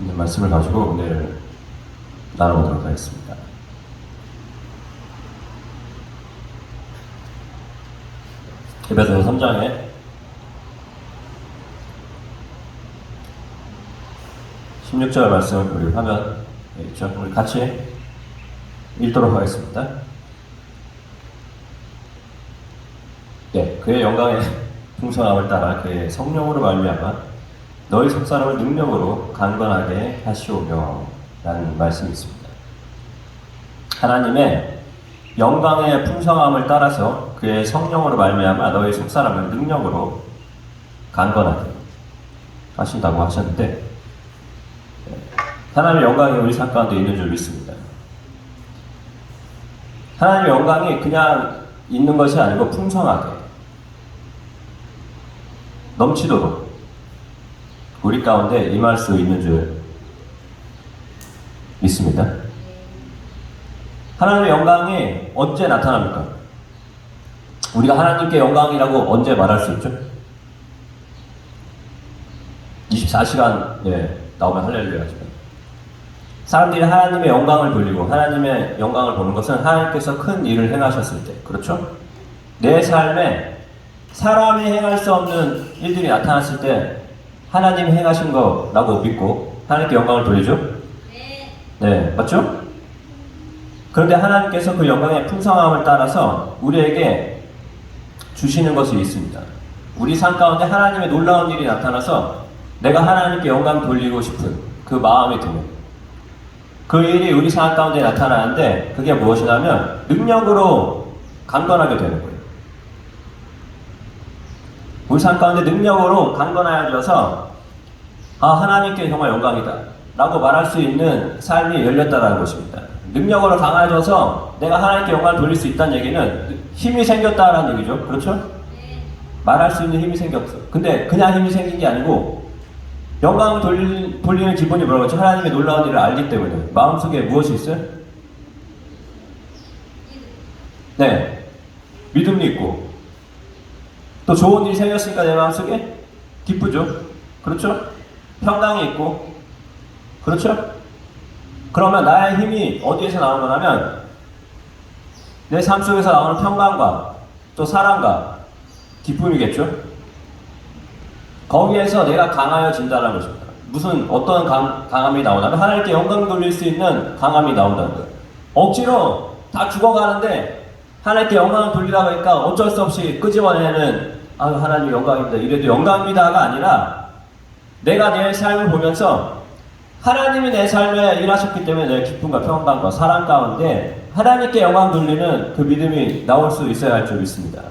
있는 말씀을 가지고 오늘 나눠보도록 하겠습니다. 에베소서 3장에 16절 말씀을 우리 화면 있죠? 우리 같이 읽도록 하겠습니다. 네, 그의 영광의 풍성함을 따라 그의 성령으로 말미암아 너희 속사람을 능력으로 강건하게 하시오며 라는 말씀이 있습니다. 하나님의 영광의 풍성함을 따라서 그의 성령으로 말미암아 너희 속사람을 능력으로 강건하게 하신다고 하셨는데, 하나님의 영광이 우리 삶 가운데 있는 줄 믿습니다. 하나님의 영광이 그냥 있는 것이 아니고 풍성하게 넘치도록 우리 가운데 임할 수 있는 줄 믿습니다. 하나님의 영광이 언제 나타납니까? 우리가 하나님께 영광이라고 언제 말할 수 있죠? 24시간 나오면 할렐루야 하죠. 사람들이 하나님의 영광을 돌리고 하나님의 영광을 보는 것은 하나님께서 큰 일을 행하셨을 때, 그렇죠? 내 삶에 사람이 행할 수 없는 일들이 나타났을 때 하나님이 행하신 거라고 믿고 하나님께 영광을 돌리죠? 네, 맞죠? 그런데 하나님께서 그 영광의 풍성함을 따라서 우리에게 주시는 것이 있습니다. 우리 삶 가운데 하나님의 놀라운 일이 나타나서 내가 하나님께 영광 돌리고 싶은 그 마음이 드는 그 일이 우리 삶 가운데 나타나는데, 그게 무엇이냐면 능력으로 강건하게 되는 거예요. 우리 삶 가운데 능력으로 강건하여져서 하나님께 정말 영광이다 라고 말할 수 있는 삶이 열렸다는 것입니다. 능력으로 강해져서 내가 하나님께 영광을 돌릴 수 있다는 얘기는 힘이 생겼다라는 얘기죠. 그렇죠? 말할 수 있는 힘이 생겼어. 근데 그냥 힘이 생긴 게 아니고 영광을 돌리는 기본이 뭐라고 했죠? 하나님의 놀라운 일을 알기 때문에. 마음속에 무엇이 있어요? 네, 믿음이 있고 또 좋은 일이 생겼으니까 내 마음속에 기쁘죠. 그렇죠? 평강이 있고, 그렇죠? 그러면 나의 힘이 어디에서 나오는 거냐면 내 삶 속에서 나오는 평강과 또 사랑과 기쁨이겠죠? 거기에서 내가 강하여진다는 것입니다. 어떤 강함이 나오냐면 하나님께 영광 돌릴 수 있는 강함이 나온다는 거예요. 억지로 다 죽어가는데 하나님께 영광을 돌리다 보니까 어쩔 수 없이 끄집어내는 하나님 영광입니다, 이래도 영광입니다가 아니라 내가 내 삶을 보면서 하나님이 내 삶에 일하셨기 때문에 내 기쁨과 평강과 사랑 가운데 하나님께 영광 돌리는 그 믿음이 나올 수 있어야 할 줄 믿습니다.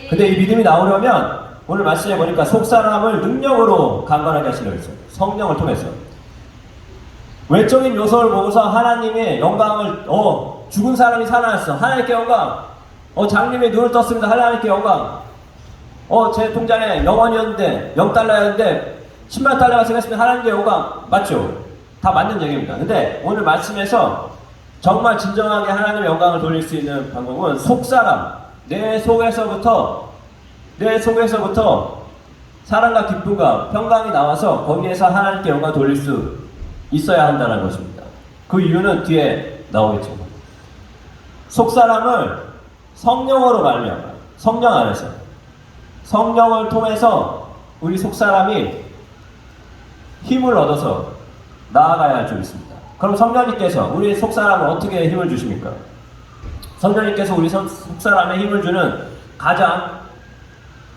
근데 이 믿음이 나오려면 오늘 말씀해 보니까 속사람을 능력으로 강건하게 하시려고 했어요. 성령을 통해서. 외적인 요소를 보고서 하나님의 영광을 죽은 사람이 살아났어, 하나님께 영광. 장님이 눈을 떴습니다, 하나님께 영광. 제 통장에 0원이었는데 0달러였는데 10만 달러가 생겼습니다, 하나님께 영광. 맞죠? 다 맞는 얘기입니다. 근데 오늘 말씀에서 정말 진정하게 하나님의 영광을 돌릴 수 있는 방법은 속사람, 내 속에서부터 사랑과 기쁨과 평강이 나와서 거기에서 하나님께 영광 돌릴 수 있어야 한다는 것입니다. 그 이유는 뒤에 나오겠죠. 속사람을 성령으로 말미암아, 성령 안에서, 성령을 통해서 우리 속사람이 힘을 얻어서 나아가야 할 줄 있습니다. 그럼 성령님께서 우리 속사람을 어떻게 힘을 주십니까? 성령님께서 우리 속사람에 힘을 주는 가장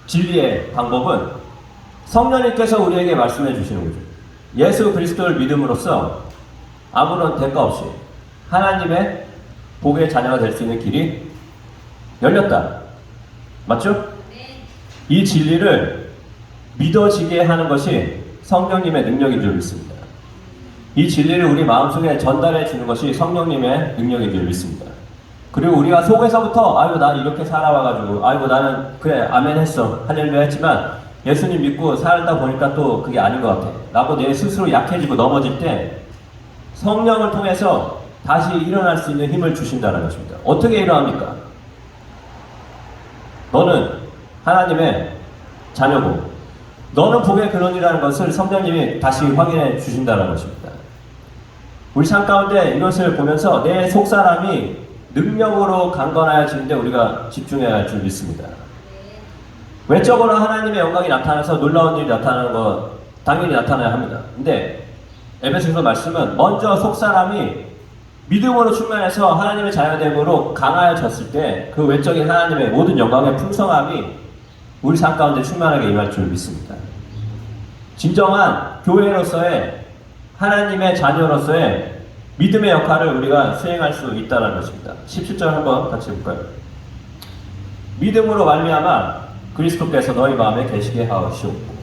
진리의 방법은 성령님께서 우리에게 말씀해 주시는 거죠. 예수 그리스도를 믿음으로써 아무런 대가 없이 하나님의 복의 자녀가 될 수 있는 길이 열렸다. 맞죠? 이 진리를 믿어지게 하는 것이 성령님의 능력인 줄 믿습니다. 이 진리를 우리 마음속에 전달해 주는 것이 성령님의 능력인 줄 믿습니다. 그리고 우리가 속에서부터 나 이렇게 살아와가지고 나는 그래 아멘 했어, 할렐루야 했지만 예수님 믿고 살다 보니까 또 그게 아닌 것 같아 라고 내 스스로 약해지고 넘어질 때 성령을 통해서 다시 일어날 수 있는 힘을 주신다는 것입니다. 어떻게 일어납니까? 너는 하나님의 자녀고 너는 복의 근원이라는 것을 성령님이 다시 확인해 주신다는 것입니다. 우리 삶 가운데 이것을 보면서 내 속사람이 능력으로 강건하여지는데 우리가 집중해야 할 줄 믿습니다. 외적으로 하나님의 영광이 나타나서 놀라운 일이 나타나는 것 당연히 나타나야 합니다. 근데 에베소서 말씀은 먼저 속사람이 믿음으로 충만해서 하나님의 자녀됨으로 강하여졌을 때 그 외적인 하나님의 모든 영광의 풍성함이 우리 삶 가운데 충만하게 임할 줄 믿습니다. 진정한 교회로서의 하나님의 자녀로서의 믿음의 역할을 우리가 수행할 수 있다는 것입니다. 17절 한번 같이 볼까요? 믿음으로 말미암아 그리스도께서 너희 마음에 계시게 하시옵고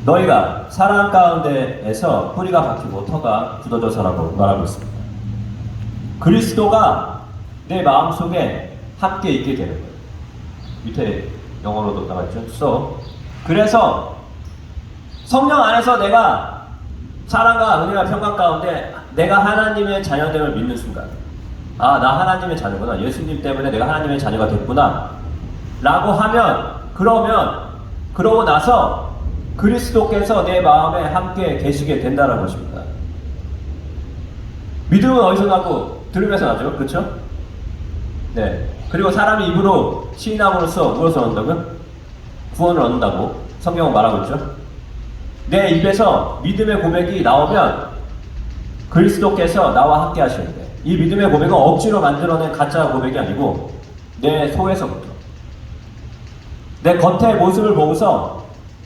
너희가 사랑 가운데에서 뿌리가 박히고 터가 굳어져서라고 말하고 있습니다. 그리스도가 내 마음속에 함께 있게 되는 거예요. 밑에 영어로도 나와있죠. So. 그래서 성령 안에서 내가 사랑과 은혜와 평강 가운데 내가 하나님의 자녀됨을 믿는 순간 아, 나 하나님의 자녀구나. 예수님 때문에 내가 하나님의 자녀가 됐구나 라고 하면 그러고 나서 그리스도께서 내 마음에 함께 계시게 된다는 것입니다. 믿음은 어디서 나고 들으면서 나죠. 그렇죠? 네. 그리고 사람이 입으로 시인함으로써 무엇을 얻는다고요? 구원을 얻는다고 성경은 말하고 있죠. 내 입에서 믿음의 고백이 나오면 그리스도께서 나와 함께 하시는데 이 믿음의 고백은 억지로 만들어낸 가짜 고백이 아니고 내 속에서부터 내 겉의 모습을 보고서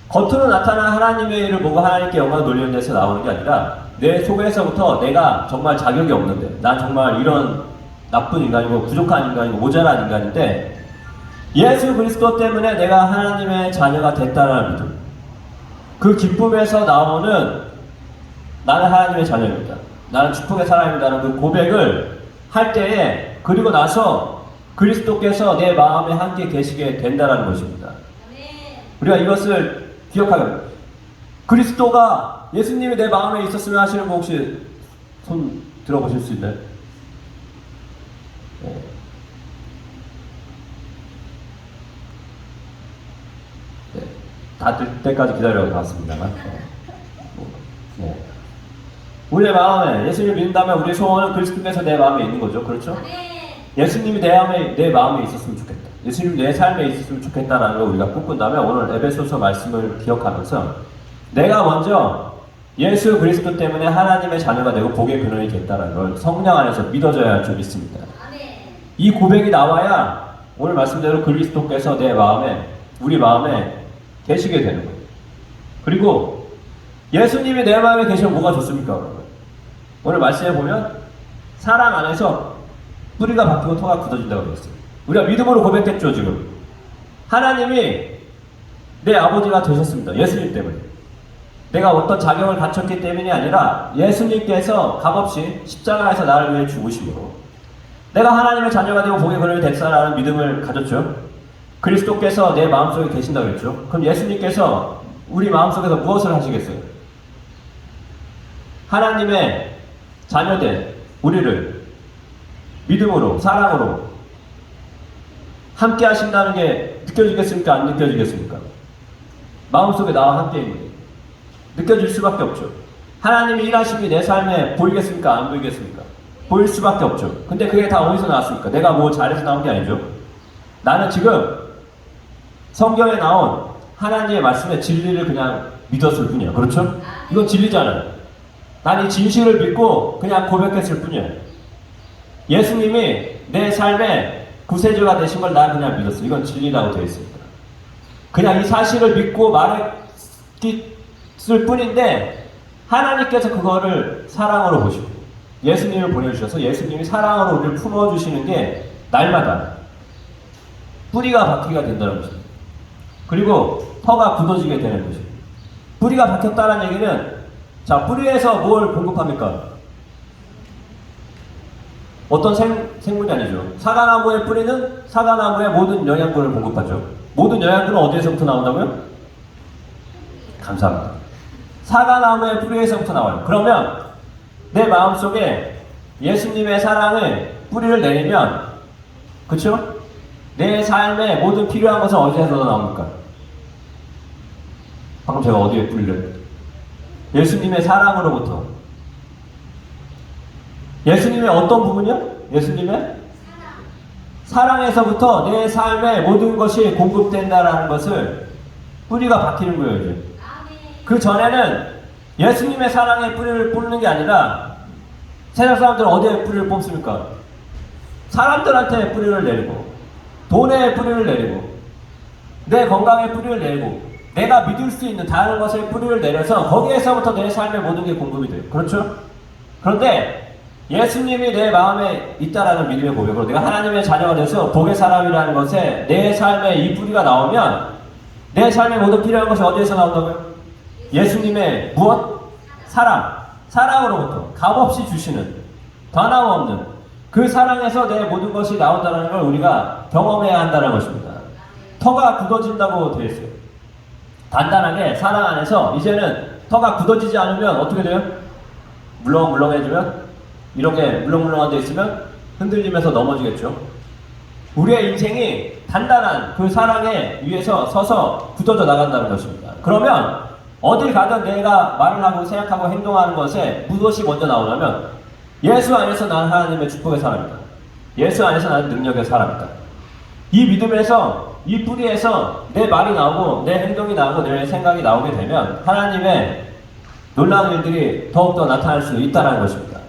겉으로 나타난 하나님의 일을 보고 하나님께 영광을 돌리는 데서 나오는 게 아니라 내 속에서부터 내가 정말 자격이 없는데 난 정말 이런 나쁜 인간이고 부족한 인간이고 모자란 인간인데 예수 그리스도 때문에 내가 하나님의 자녀가 됐다는 믿음 그 기쁨에서 나오는 나는 하나님의 자녀입니다. 나는 축복의 사람입니다라는 그 고백을 할 때에 그리고 나서 그리스도께서 내 마음에 함께 계시게 된다는 것입니다. 우리가 이것을 기억하게 합니다. 그리스도가 예수님이 내 마음에 있었으면 하시는 거 혹시 손 들어보실 수 있나요? 네. 네. 다 들 때까지 기다려 나왔습니다만. 네. 우리의 마음에 예수님을 믿는다면 우리의 소원은 그리스도께서 내 마음에 있는 거죠. 그렇죠? 예수님이 내 마음에 있었으면 좋겠다. 예수님이 내 삶에 있었으면 좋겠다라는 걸 우리가 꿈꾼다면 오늘 에베소서 말씀을 기억하면서 내가 먼저 예수 그리스도 때문에 하나님의 자녀가 되고 복의 근원이 됐다는 걸 성령 안에서 믿어줘야 할 줄 믿습니다. 이 고백이 나와야 오늘 말씀대로 그리스도께서 내 마음에 우리 마음에 계시게 되는 거예요. 그리고 예수님이 내 마음에 계시면 뭐가 좋습니까? 오늘 말씀에 보면 사랑 안에서 뿌리가 박히고 토가 굳어진다고 되어 있어요. 우리가 믿음으로 고백했죠. 지금 하나님이 내 아버지가 되셨습니다. 예수님 때문에 내가 어떤 자격을 갖췄기 때문이 아니라 예수님께서 값없이 십자가에서 나를 위해 죽으심으로 내가 하나님의 자녀가 되고 복의 근원이 됐다라는 믿음을 가졌죠. 그리스도께서 내 마음속에 계신다고 했죠. 그럼 예수님께서 우리 마음속에서 무엇을 하시겠어요? 하나님의 자녀된 우리를 믿음으로 사랑으로 함께 하신다는 게 느껴지겠습니까? 안 느껴지겠습니까? 마음속에 나와 함께 있는 게 느껴질 수밖에 없죠. 하나님이 일하심이 내 삶에 보이겠습니까? 안 보이겠습니까? 보일 수밖에 없죠. 근데 그게 다 어디서 나왔습니까? 내가 뭐 잘해서 나온 게 아니죠. 나는 지금 성경에 나온 하나님의 말씀에 진리를 그냥 믿었을 뿐이야. 그렇죠? 이건 진리잖아요. 난 이 진실을 믿고 그냥 고백했을 뿐이야. 예수님이 내 삶에 구세주가 되신 걸 난 그냥 믿었어. 이건 진리라고 되어 있습니다. 그냥 이 사실을 믿고 말했을 뿐인데 하나님께서 그거를 사랑으로 보시고 예수님을 보내주셔서 예수님이 사랑으로 우리를 품어주시는 게 날마다 뿌리가 박히게 된다는 것입니다. 그리고 터가 굳어지게 되는 것입니다. 뿌리가 박혔다는 얘기는 자, 뿌리에서 뭘 공급합니까? 어떤 생물이 아니죠. 사과나무의 뿌리는 사과나무의 모든 영양분을 공급하죠. 모든 영양분은 어디에서부터 나온다고요? 감사합니다. 사과나무의 뿌리에서부터 나와요. 그러면 내 마음속에 예수님의 사랑을 뿌리를 내리면 그렇죠? 내 삶에 모든 필요한 것은 어디에서 나옵니까? 방금 제가 어디에 뿌리를? 예수님의 사랑으로부터 예수님의 어떤 부분이요? 예수님의 사랑에서부터 내 삶의 모든 것이 공급된다라는 것을 뿌리가 박히는 거예요, 이제. 그 전에는 예수님의 사랑에 뿌리를 뽑는 게 아니라 세상 사람들은 어디에 뿌리를 뽑습니까? 사람들한테 뿌리를 내리고, 돈에 뿌리를 내리고, 내 건강에 뿌리를 내리고, 내가 믿을 수 있는 다른 것에 뿌리를 내려서 거기에서부터 내 삶의 모든 게 공급이 돼요. 그렇죠? 그런데 예수님이 내 마음에 있다라는 믿음의 고백으로 내가 하나님의 자녀가 돼서 복의 사람이라는 것에 내 삶에 이 뿌리가 나오면 내 삶에 모든 필요한 것이 어디에서 나온다고요? 예수님의 무엇? 사랑으로부터 값없이 주시는 변함없는 그 사랑에서 내 모든 것이 나온다는 걸 우리가 경험해야 한다는 것입니다. 터가 굳어진다고 되어 있어요. 단단하게 사랑 안에서 이제는 터가 굳어지지 않으면 어떻게 돼요? 물렁물렁해지면 이렇게 물렁물렁한 데 있으면 흔들리면서 넘어지겠죠. 우리의 인생이 단단한 그 사랑에 위에서 서서 굳어져 나간다는 것입니다. 그러면 어딜 가든 내가 말을 하고 생각하고 행동하는 것에 무엇이 먼저 나오냐면 예수 안에서 나는 하나님의 축복의 사람이다. 예수 안에서 나는 능력의 사람이다. 이 믿음에서 이 뿌리에서 내 말이 나오고 내 행동이 나오고 내 생각이 나오게 되면 하나님의 놀라운 일들이 더욱더 나타날 수 있다는 것입니다.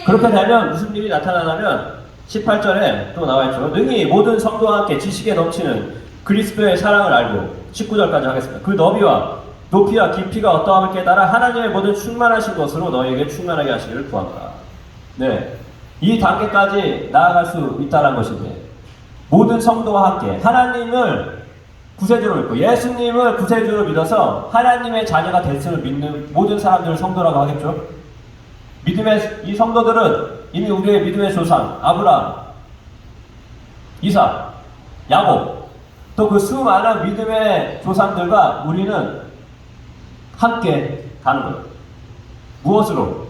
그렇게 되면 무슨 일이 나타나냐면 18절에 또 나와있죠. 능히 모든 성도와 함께 지식에 넘치는 그리스도의 사랑을 알고 19절까지 하겠습니다. 그 너비와 높이와 깊이가 어떠함을 깨달아 하나님의 모든 충만하신 것으로 너희에게 충만하게 하시기를 구합니다. 네, 이 단계까지 나아갈 수 있다는 것인데 모든 성도와 함께 하나님을 구세주로 믿고 예수님을 구세주로 믿어서 하나님의 자녀가 됐음을 믿는 모든 사람들을 성도라고 하겠죠. 믿음의 이 성도들은 이미 우리의 믿음의 조상 아브라함, 이삭, 야곱 또 그 수많은 믿음의 조상들과 우리는 함께 가는 거예요. 무엇으로?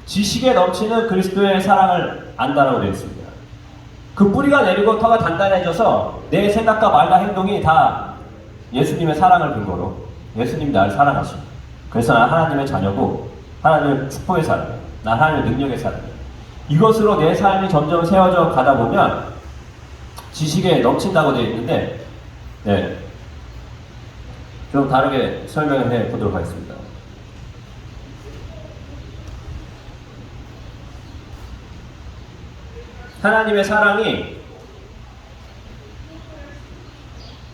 지식에 넘치는 그리스도의 사랑을 안다라고 되어 있습니다. 그 뿌리가 내리고 터가 단단해져서 내 생각과 말과 행동이 다 예수님의 사랑을 근거로 예수님이 나를 사랑하십니다. 그래서 나는 하나님의 자녀고 하나님의 축복의 사람, 난 하나님의 능력의 사람. 이것으로 내 삶이 점점 세워져 가다 보면 지식에 넘친다고 되어 있는데 네, 좀 다르게 설명해 보도록 하겠습니다. 하나님의 사랑이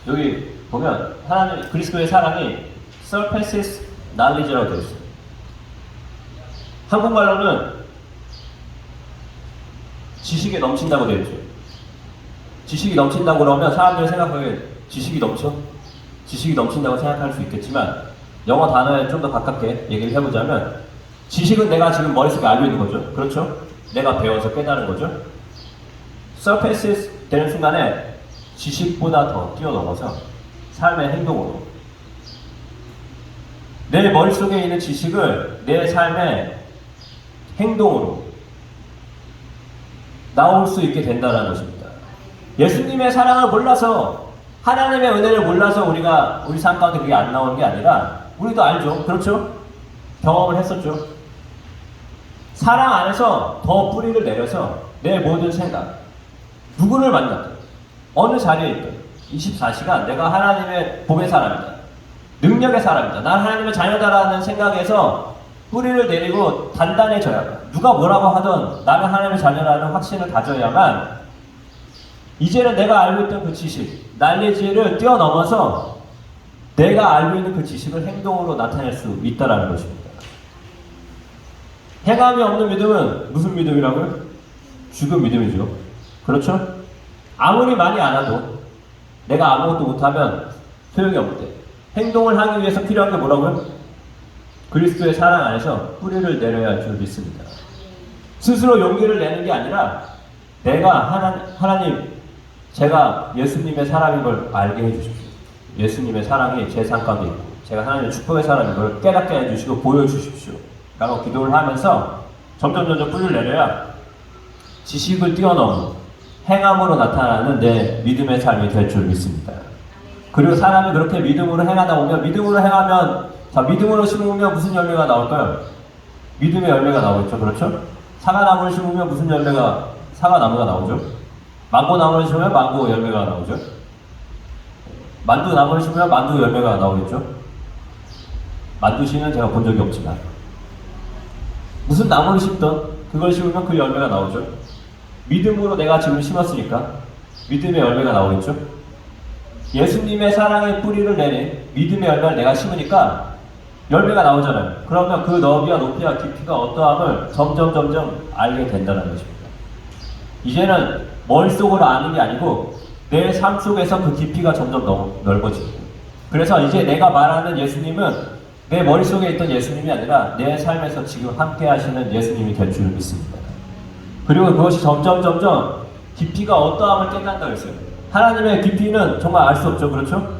여기 보면 하나님 그리스도의 사랑이 surpasses knowledge라고 되어 있어요. 한국말로는 지식이 넘친다고 되어 있죠. 지식이 넘친다고 그러면 사람들이 생각하기에 지식이 넘쳐? 지식이 넘친다고 생각할 수 있겠지만 영어 단어에 좀 더 가깝게 얘기를 해보자면 지식은 내가 지금 머릿속에 알고 있는 거죠. 그렇죠? 내가 배워서 깨달은 거죠. surfaces 되는 순간에 지식보다 더 뛰어넘어서 삶의 행동으로 내 머릿속에 있는 지식을 내 삶의 행동으로 나올 수 있게 된다는 것입니다. 예수님의 사랑을 몰라서 하나님의 은혜를 몰라서 우리가 우리 삶 가운데 그게 안 나오는 게 아니라 우리도 알죠. 그렇죠? 경험을 했었죠. 사랑 안에서 더 뿌리를 내려서 내 모든 생각 누구를 만나든 어느 자리에 있든 24시간 내가 하나님의 복의 사람이다. 능력의 사람이다. 난 하나님의 자녀다라는 생각에서 뿌리를 내리고 단단해져야만 누가 뭐라고 하든 나는 하나님의 자녀라는 확신을 가져야만 이제는 내가 알고 있던 그 지식, 날리지를 뛰어넘어서 내가 알고 있는 그 지식을 행동으로 나타낼 수 있다는 것입니다. 행함이 없는 믿음은 무슨 믿음이라고요? 죽은 믿음이죠. 그렇죠? 아무리 많이 안 와도 내가 아무것도 못하면 소용이 없대. 행동을 하기 위해서 필요한 게 뭐라고요? 그리스도의 사랑 안에서 뿌리를 내려야 할 줄 믿습니다. 스스로 용기를 내는 게 아니라 내가 하나님 제가 예수님의 사랑인 걸 알게 해주십시오. 예수님의 사랑이 제 삶 가운데 있고 제가 하나님의 축복의 사랑인 걸 깨닫게 해주시고 보여주십시오 라고 기도를 하면서 점점 뿌리를 내려야 지식을 뛰어넘은 행함으로 나타나는 내 믿음의 삶이 될 줄 믿습니다. 그리고 사람이 그렇게 믿음으로 행하다 보면 믿음으로 행하면 자 믿음으로 심으면 무슨 열매가 나올까요? 믿음의 열매가 나오겠죠. 그렇죠? 사과나무를 심으면 무슨 열매가 사과나무가 나오죠? 망고나무를 심으면 망고 열매가 나오죠? 만두나무를 심으면 만두 열매가 나오겠죠? 만두씨는 제가 본 적이 없지만 무슨 나무를 심든 그걸 심으면 그 열매가 나오죠. 믿음으로 내가 지금 심었으니까 믿음의 열매가 나오겠죠. 예수님의 사랑의 뿌리를 내는 믿음의 열매를 내가 심으니까 열매가 나오잖아요. 그러면 그 너비와 높이와 깊이가 어떠함을 점점 알게 된다는 것입니다. 이제는 머릿속으로 아는 게 아니고 내 삶 속에서 그 깊이가 점점 넓어지고, 그래서 이제 내가 말하는 예수님은 내 머릿속에 있던 예수님이 아니라 내 삶에서 지금 함께 하시는 예수님이 될 줄 믿습니다. 그리고 그것이 점점 깊이가 어떠함을 깨닫는다 했어요. 하나님의 깊이는 정말 알 수 없죠. 그렇죠?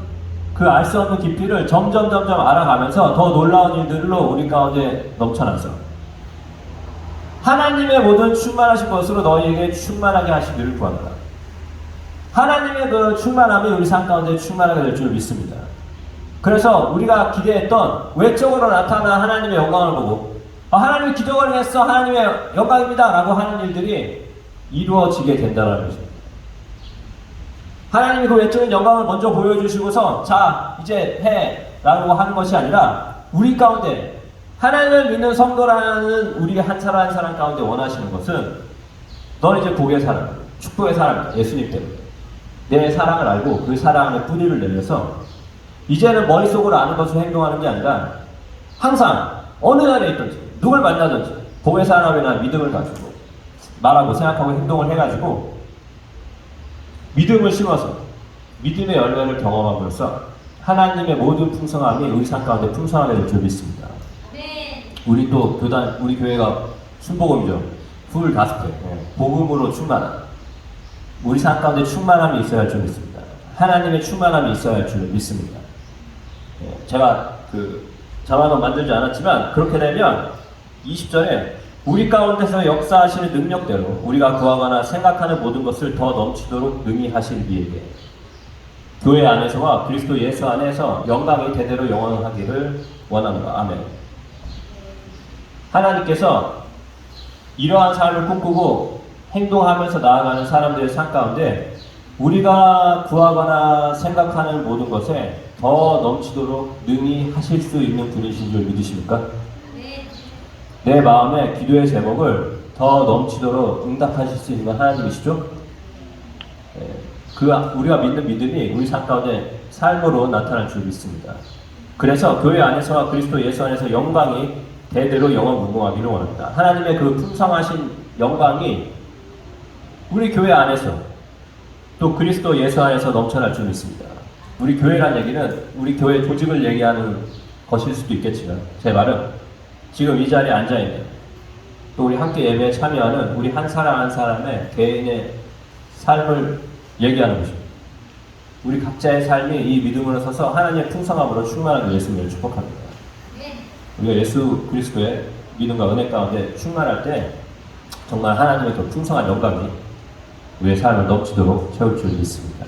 그 알 수 없는 깊이를 점점 알아가면서 더 놀라운 일들로 우리 가운데 넘쳐났어요. 하나님의 모든 충만하신 것으로 너희에게 충만하게 하시기를 구합니다. 하나님의 그 충만함이 우리 삶 가운데 충만하게 될 줄 믿습니다. 그래서 우리가 기대했던 외적으로 나타난 하나님의 영광을 보고 하나님이 기적을 했어, 하나님의 영광입니다 라고 하는 일들이 이루어지게 된다는 것입니다. 하나님이 그 외적인 영광을 먼저 보여주시고서 자 이제 해 라고 하는 것이 아니라 우리 가운데 하나님을 믿는 성도라는 우리 한 사람 한 사람 가운데 원하시는 것은 너는 이제 복의 사람, 축복의 사람이다. 예수님 때문에 내 사랑을 알고 그 사랑의 뿌리를 내려서 이제는 머릿속으로 아는 것으로 행동하는 게 아니라 항상 어느 자리에 있든지 누굴 만나든지 복의 사람이나 믿음을 가지고 말하고 생각하고 행동을 해가지고 믿음을 심어서 믿음의 열매를 경험함으로써 하나님의 모든 풍성함이 우리 삶 가운데 풍성하게 될 줄 믿습니다. 우리 또 교단, 우리 교회가 순복음이죠. 풀 5개 복음으로 충만한 우리 삶 가운데 충만함이 있어야 할 줄 믿습니다. 하나님의 충만함이 있어야 할 줄 믿습니다. 제가 그 자만원 만들지 않았지만 그렇게 되면 20절에 우리 가운데서 역사하시는 능력대로 우리가 구하거나 생각하는 모든 것을 더 넘치도록 능히 하실 이에게 교회 안에서와 그리스도 예수 안에서 영광이 대대로 영원하기를 원합니다. 아멘. 하나님께서 이러한 삶을 꿈꾸고 행동하면서 나아가는 사람들의 삶 가운데 우리가 구하거나 생각하는 모든 것에 더 넘치도록 능히 하실 수 있는 분이신 줄 믿으십니까? 네. 내 마음의 기도의 제목을 더 넘치도록 응답하실 수 있는 건 하나님이시죠? 우리가 믿는 믿음이 우리 삶 가운데 삶으로 나타날 줄 믿습니다. 그래서 교회 안에서와 그리스도 예수 안에서 영광이 대대로 영원무궁하기를 원합니다. 하나님의 그 풍성하신 영광이 우리 교회 안에서 또 그리스도 예수 안에서 넘쳐날 줄 믿습니다. 우리 교회란 얘기는 우리 교회 조직을 얘기하는 것일 수도 있겠지만 제 말은 지금 이 자리에 앉아있는 또 우리 함께 예배에 참여하는 우리 한 사람 한 사람의 개인의 삶을 얘기하는 것입니다. 우리 각자의 삶이 이 믿음으로 서서 하나님의 풍성함으로 충만하게 예수님을 축복합니다. 우리가 예수 그리스도의 믿음과 은혜 가운데 충만할 때 정말 하나님의 그 풍성한 영광이 우리의 삶을 넘치도록 채울 줄 믿습니다.